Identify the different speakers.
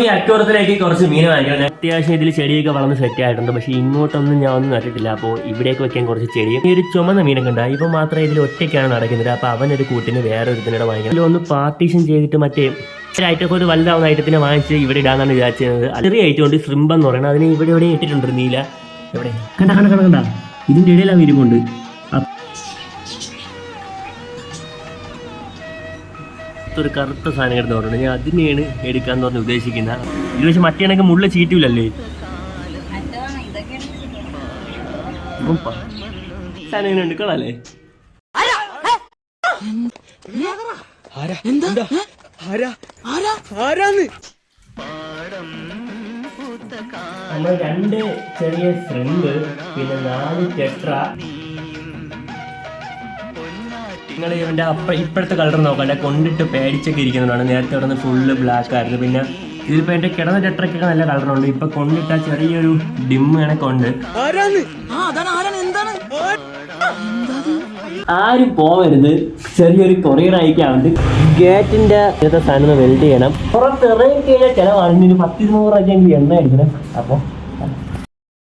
Speaker 1: ഈ അക്വറത്തിലേക്ക് കുറച്ച് മീൻ വാങ്ങിക്കണം. അത്യാവശ്യം ഇതിൽ ചെടിയൊക്കെ വളർന്ന് സെറ്റ് ആയിട്ടുണ്ട്. പക്ഷേ ഇങ്ങോട്ടൊന്നും ഞാൻ ഒന്നും നട്ടിട്ടില്ല. അപ്പോൾ ഇവിടേക്ക് വെക്കാൻ കുറച്ച് ചെടിയും ഈ ഒരു ചുമന്ന മീനൊക്കെ ഉണ്ട്. ഇപ്പം മാത്രമേ ഇതിൽ ഒറ്റയ്ക്കാണ് നടക്കുന്നത്. അപ്പോൾ അവനൊരു കൂട്ടിന് വേറെ ഒരുത്തിനോട് വാങ്ങിക്കണം. ഇതിലൊന്ന് പാർട്ടീഷൻ ചെയ്തിട്ട് മറ്റേ ഐറ്റം ഒരു വലുതാവുന്ന ഐറ്റത്തിനെ വാങ്ങിച്ച് ഇവിടെ ഇടാന്നാണ് വിചാരിച്ചത്. ചെറിയ ഐറ്റം ഉണ്ട്, ശ്രിമ്പ് എന്ന് പറയുന്നത്. അതിന് ഇവിടെ ഇട്ടിട്ടുണ്ട് നീല. എവിടെ കണ്ട ഇതിൻ്റെ ഇടയിലാണ് ഇരുമുണ്ട്. ഒരു കറുത്ത സാധനം കിടന്ന് പറഞ്ഞിട്ടുണ്ട്. ഞാൻ അതിനെയാണ് എടുക്കാന്ന് പറഞ്ഞ് ഉദ്ദേശിക്കുന്നത്. ഇത് പക്ഷെ മറ്റേ കണക്ക് മുള്ള ചീറ്റില്ലല്ലേ. സാധനം ഇങ്ങനെ എടുക്കണല്ലേ. നമ്മൾ 2 ചെറിയ ശ്രിമ്പ്, പിന്നെ 4 ടെട്ര. നിങ്ങൾ ഇവൻ്റെ ഇപ്പോഴത്തെ കളർ നോക്കണ്ട, കൊണ്ടിട്ട് പേടിച്ചൊക്കെ ഇരിക്കുന്നതാണ്. നേരത്തെ കിടന്ന് ഫുള്ള് ബ്ലാക്ക് ആയിരുന്നു. പിന്നെ ഇതിലിപ്പോൾ എൻ്റെ കിടന്ന ടെട്രയ്ക്കൊക്കെ നല്ല കളറുണ്ട്. ഇപ്പൊ കൊണ്ടിട്ട ചെറിയൊരു ഡിമ്മ് കണക്കുണ്ട്. ആരും പോവരുത്, ചെറിയൊരു കൊറിയർ അയക്കാറുണ്ട്. ഗേറ്റിന്റെ സാധനം വെൽഡ് ചെയ്യണം. പുറത്ത് ഇറങ്ങി കഴിഞ്ഞാൽ ചിലവാണ്. 10-200 രൂപ എണ്ണ അടിക്കണം. അപ്പോൾ